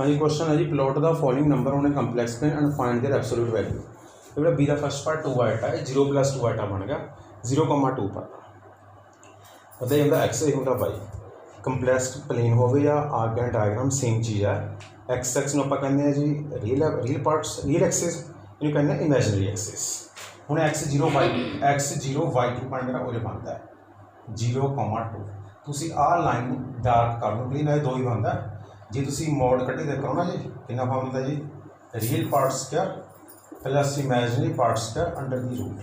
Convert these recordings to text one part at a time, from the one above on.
हाँ जी, क्वेश्चन है जी, plot the following number on a complex plane and find their absolute value. तो बी का फर्स्ट पार्ट 2 आइटा है, 0 + 2 आइटा बन गया 0,2 पर पता ही होंगे एक्स होंगे वाई। कंप्लेक्स प्लेन हो गया, आर्क एंड डायग्राम सेम चीज़ है। एक्स में आप कहते हैं जी रियल पार्ट्स, रियल एक्सिस, इन्हें कहते हैं इमेजिनरी एक्सिस। हूँ x0 y2 पॉइंट मेरा उरे बनता है 0,2। तुसी आ लाइन डार्क कर लो क्लीन है, दो ही बनता है। जी तुसी मोड कटी दे करो ना जी, कितना फॉर्म होता है जी, real part square plus imaginary part square under the root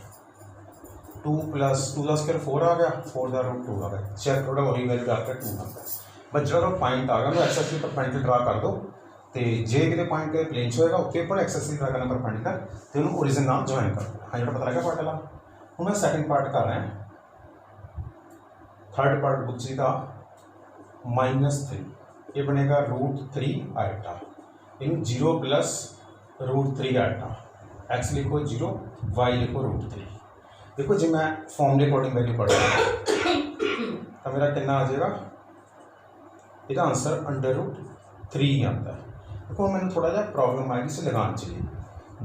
2 + 2 का स्क्वायर 4 आ गया, 4 का रूट 2 आ गया। चेक थोड़ा वही वैल्यू करके 2 आता है। बस जो पॉइंट आ गया मैं एक्स एक्सिस पर परपेंडिकुलर ड्रा कर दो, तो जे कि पॉइंट प्लेन च होएगा उत्ते पर एक्स एक्सिस ड्रा करना परपेंडिकुलर, तो उन्होंने ओरिजिन नाम ज्वाइन कर दो। हाँ जो पता लगा पार्ट वाला। हूँ मैं सैकेंड पार्ट कर रहा है, थर्ड पार्ट बुक जी का -3, ये बनेगा √3 आइटा। इन 0 + √3 आइटा, एक्स लिखो 0, वाई लिखो √3। देखो जी मैं फॉर्म के अकॉर्डिंग वैल्यू पढ़ रहा हूँ तो मेरा कितना आ जाएगा, इसका आंसर √3 आता है। देखो मैंने थोड़ा जा प्रॉब्लम आएगी इसे लगान चाहिए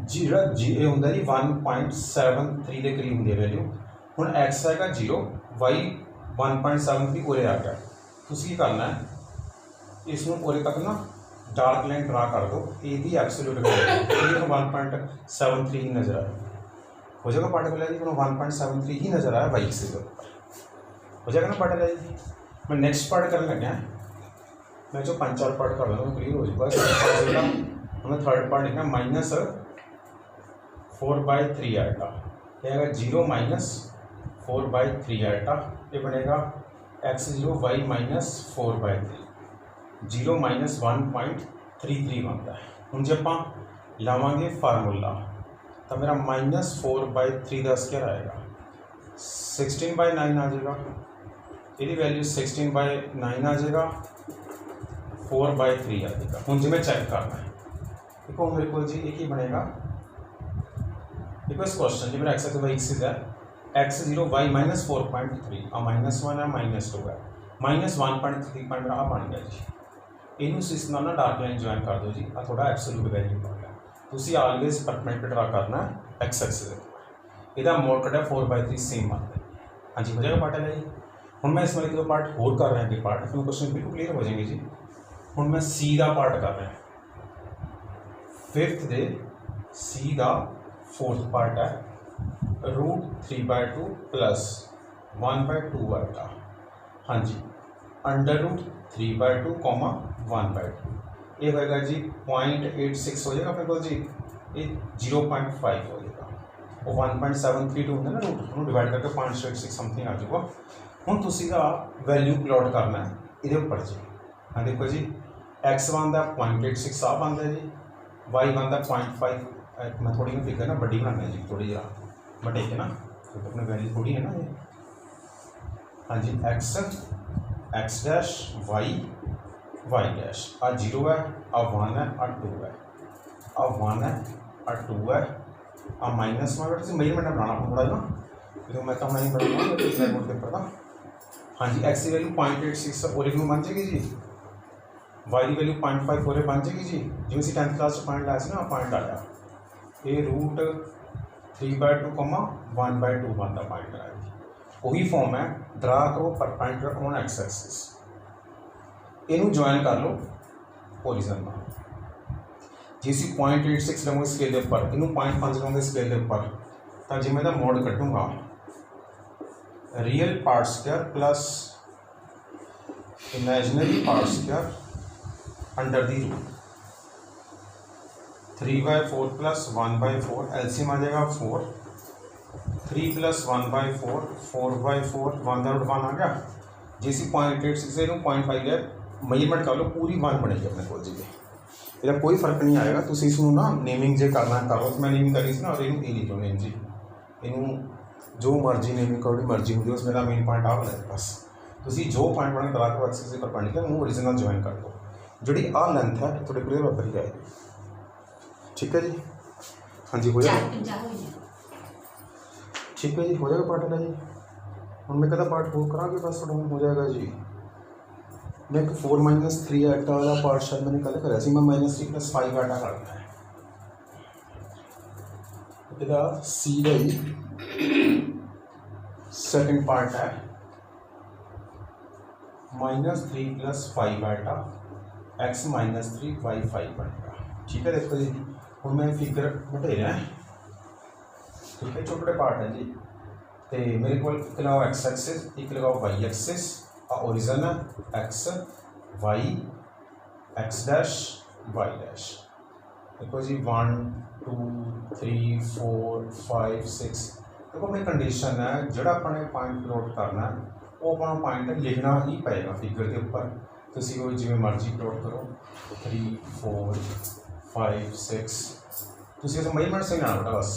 जी ये होंगे जी 1.73 के करीब होंगी वैल्यू। हूँ एक्स है 0, वाई 1.73 उरे आ गया। तुम करना है इसमें उरे तक ना डार्क लाइन ड्रा कर दो, यदि एब्सोल्यूट वैल्यू 1.73 ही नजर आए हो जाएगा पार्टिकुलर जी, 1.73 ही नजर आया वाई से ऊपर हो जाएगा ना पार्टिकुलर जी। मैं नेक्स्ट पार्ट करने लगे हैं, मैं जो 5-4 पार्ट कर लूँगा क्लियर हो जाएगा। हमें थर्ड पार्ट लिखना -4/3 आएगा, यह आएगा 0 - 4/3 आएगा। ये बनेगा x0 y -4/3, 0 - 1.33 बनता है। हूँ जब आप लावे फार्मूला तो मेरा -4/3 का स्क्वायर आएगा 16/9 आ जाएगा। यदि वैल्यू 16/9 आ जाएगा, 4/3 आ जाएगा। हूँ जी मैं चेक करना है, देखो मेरे को जी एक ही बनेगा। देखो इस क्वेश्चन जी मेरा एक्स वाई एक्सिस है, x0 y -4.3 आ -1 है -2 है, -1.3 मेरा आ बन गया जी। इनू इस नाल ना डार्क लाइन ज्वाइन कर दो जी, आ थोड़ा एब्सोल्यूट वैल्यू बन गया। तुसी ऑलवेज परपेंडिकुलर ड्रा करना है एक्स एक्सिस, इहदा मोड कटा 4/3 सेम बनता है। हाँ जी हो जाएगा पार्ट है जी। हूँ मैं इसमें 1-2 पार्ट होर कर रहा है, पार्ट फिर क्वेश्चन बिल्कुल क्लियर हो जाएंगे जी। हूँ मैं सी का पार्ट कर रहा है, 5th दे सी का 4th पार्ट है √3/2 + 1/2 आएगा। हाँ जी √3/2, 1/2 ये होएगा जी 0.86 हो जाएगा अपने को जी, ये 0.5 हो जाएगा। वो 1.732 होंगे ना रूट डिवाइड करके 0.86 समथिंग आ जाएगा। हूँ तुसी का वैल्यू प्लॉट करना है ये उपर जी। हाँ देखो जी एक्स बनता 0.86 आ बनता है जी, वाई बनता 0.5। मैं थोड़ी ना फिगर ना बड़ी बनाना है जी, थोड़ी जरा बट एक है ना, तो अपने वैल्यू थोड़ी है ना ये। हाँ जी एक्स डैश वाई डैश आ 0 है, आ 1 है, आ 2 है, आ 1 है, आ 2 है, आ -1 बेटा मेजरमेंट बनाना थोड़ा ना, क्योंकि मैं तो नहीं बनाऊंगा बोर्ड पेपर का। हाँ जी एक्स की वैल्यू 0.86 और एक बन जाएगी जी, वाई की वैल्यू 0.5 और बन जाएगी जी। जिवें सी 10th क्लास पॉइंट लाया ना पॉइंट आया ये √3/2, 1/2 बनता पॉइंट आया जी। वही फॉर्म है, ड्रा करो परपेंडिकुलर ऑन एक्स एक्सिस, इनू ज्वाइन कर लो ओरिजिन में। जिस 0.86 लूँगा स्केल के उपर, इनू 0.5 लूँगा स्केल के उपर, तो जी मैं मोड कटूँगा real part square plus imaginary part square under the root 3/4 + 1/4, LCM आ जाएगा 4, 3 + 1/4, 4/4, 1/1 आ गया। जिस 0.86 से 0.5 है मेजरमेंट कर लो, पूरी 1 बनेगी अपने को जी। इसका कोई फर्क नहीं आएगा। तुम इसको ना नेमिंग जो करना करो, तो मैं नेमिंग करी ना और इनू लिखो नेम जी, इनू जो मर्जी नेमिंग करो मर्जी होगी, उसमें मेन पॉइंट आ है बस। तुम जो पॉइंट बना करा करो एक्सिस पर परपेंडिकुलर मुँह ओरिजिनल ज्वाइन कर दो, जी आ लेंथ है थोड़ी क्लियर बराबर ही आएगी। ठीक है जी। हाँ जी हो जाएगा, ठीक है जी हो जाएगा पार्ट है जी। हम मैं कहता पार्ट हो करा बस थोड़ा हो जाएगा जी। मैं एक 4 - 3 आटा वाला पार्ट शायद मैंने कल करा सी, मैं -3 + 5 आटा करना है। ਇਹਦਾ C ਦਾ ਹੀ सेकंड पार्ट है -3 + 5 आटा x -3 y 5 आटा। ठीक है, देखो जी हम मैं फिगर बटे रहा है, ठीक है, छोटे पार्ट है जी। तो मेरे को एक लगाओ x एक्सिस, एक लगाओ y एक्सिस, ओरिजिन है x y x dash y dash. देखो जी 1 2 3 4 5 6 देखो अपनी कंडीशन है, जो अपने पॉइंट प्लॉट करना है वो अपना पॉइंट लिखना ही पेगा फिगर के उपर। तुसी कोई जिवें मर्जी प्लॉट करो 3 4 5 6 तुसी इस मेजरमेंट से ना बेटा, बस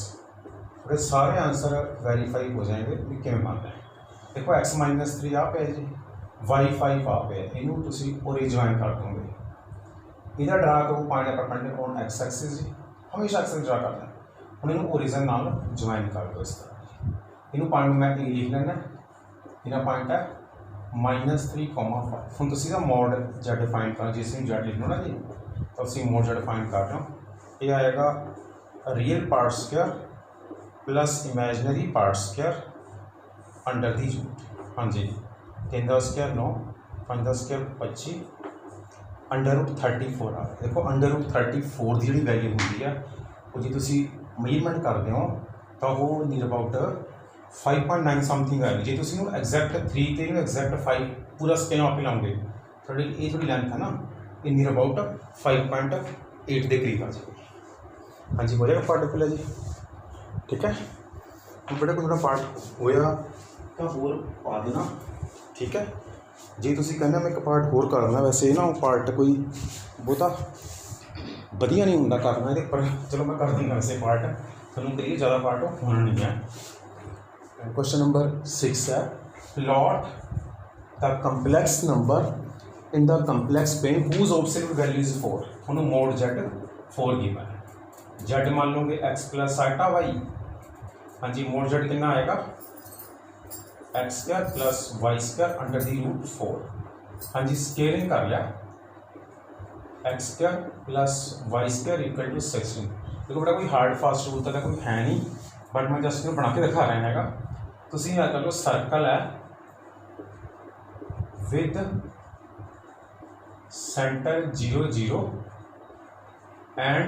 थोड़े सारे आंसर वेरीफाई हो जाएंगे भी किमें बनना है। देखो x -3 आ पे जी, y 5 आ पे, इनू तुसी और ज्वाइन कर दोगे। इधर ड्रा करो point perpendicular on x axis जी, हमेशा एक्सिस ड्रा करना है। हम इन्हों ओरिजिन नाल ज्वाइन कर दो इस तरह। इन्हों पॉइंट मैं लिख लेना, इन्हों पॉइंट है -3, 5। हम तुसी मोड z डिफाइन करना, जिस z लिख लो ना जी, तो असी मोड z डिफाइन कर रहे हो। ये आएगा real part square plus imaginary part square under the root. हाँ जी, 3 का स्क्वायर 9, 5 का स्क्वायर 25 √34 आ रहा। देखो √34 की जी वैल्यू होंगी है वो जी तुसी मेजरमेंट करते हो तो वो नियर अबाउट 5.9 समथिंग आएगी। जो तुम एग्जैक्ट 3 तो एग्जैक्ट 5 पूरा स्केल आप लाओगे, थोड़ी ये थोड़ी लेंथ है ना, ये नियर अबाउट 5.8 के करीब आ जाएगी। हाँ जी, हो जाएगा पार्ट खुला जी। ठीक है, बेटा कोई थोड़ा पार्ट होया तो होर पा देना। ठीक है जी, तुसी कहना मैं एक पार्ट होर करना, वैसे ना वो पार्ट कोई बहुता वधिया नहीं होंदा करना ये, पर चलो मैं कर दूँगा वैसे पार्ट, थोड़ा करिए ज़्यादा पार्ट होना नहीं है। क्वेश्चन नंबर 6 है, plot the complex number in the complex plane whose absolute value is 4। उन्होंने मोड z 4 गिवन है। z मान लोगे x + आटा y। हाँ जी, मोड z कितना आएगा x² + y² under the root 4। हाँ जी, स्केलिंग कर लिया, x² + y² = 16। देखो बेटा कोई हार्ड फास्ट रूल तो कोई है नहीं, बट मैं जस्ट बना के दिखा रहा है। तुम याद कर लो, सर्कल है विद सेंटर 0 0 एंड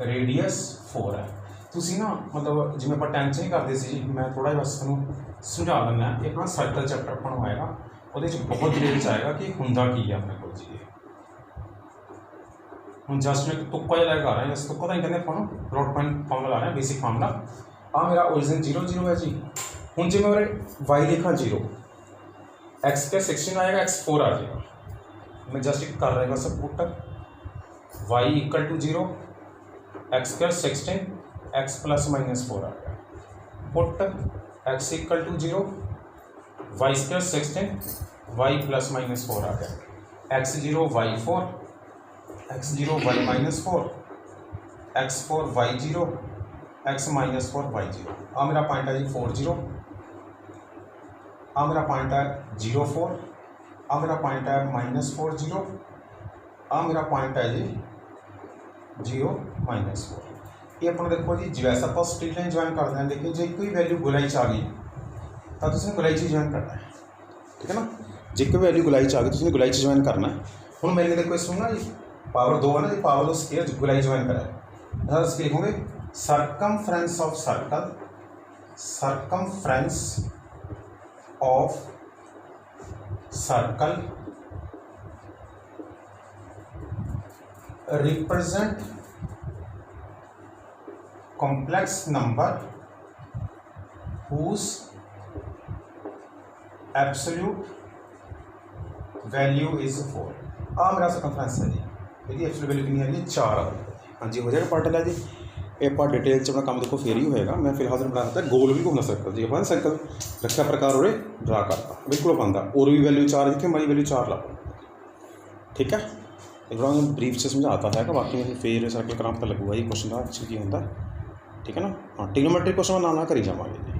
रेडियस 4 है। तुसी ना मतलब जिवें आप टेंशन ही करते सी, मैं थोड़ा बस तुहानूं समझा दिंदा। एक ना सर्कल चैप्टर अपन आएगा, वो बहुत डिटेल आएगा कि हुंदा की है अपने को जी। हम जस्ट मैं तुक्का जिहा लगा रहा है, जस्ट तुक्का तो नहीं कहते अपन, प्लॉट पॉइंट फार्मूला आ रहा है, बेसिक फार्मूला। आ मेरा ओरिजिन 0 0 है जी। हूँ जो मैं y लिखा 0, x² 16 आएगा, x 4 आ जाएगा। मैं जस्ट कर रहा बस पुट y = 0, x² 16 x ± 4 आ गया। पुट x = 0, y² 16 y ± 4 आ गया। x0 y4, x0 y -4, x4 y0, x -4 y0। आ मेरा पॉइंट है जी 4 0, आ मेरा पॉइंट है 0 4, आ मेरा पॉइंट है -4 0, आ मेरा पॉइंट है जी 0 -4। ये अपने देखो जी, वैसे आप स्ट्रेट लाइन ज्वाइन करते हैं, लेकिन जो कोई वैल्यू गुलाई च आ गई तो तुम गुलाई च ज्वाइन करना है। ठीक है ना, जो कोई वैल्यू गुलाई च आ गई तुम गुलाई च ज्वाइन करना है। हूँ मैंने देखो इसमें ना जी पावर 2 है ना जी, पावर 2 स्केयर गुलाई ज्वाइन करा है। इसके लिखोगे circumference of circle, circumference of circle represent complex number whose absolute value is 4। आ मेरा सर्कमफ्रेंस है जी, यदि एब्सोल्यूट वैल्यू कितनी है जी 4 आ रही है। हाँ जी, हो जाएगा पार्ट है जी। ये पार्ट डिटेल अपना काम देखो फिर ही होएगा। मैं फिलहाल बना सकता गोल भी घूमना सर्कल जी, अपना सर्कल रखा प्रकार और ड्रा करता बिल्कुल बनता, और भी वैल्यू 4 जितने हमारी वैल्यू 4 ला। ठीक है, थोड़ा ब्रीफ से समझाता है, बाकी फिर सर्कल करा पता लगूगा जी क्वेश्चन का अच्छी होता है। ठीक है ना। हाँ, ट्रिग्नोमेट्रिक क्वेश्चन ना करी जावांगे।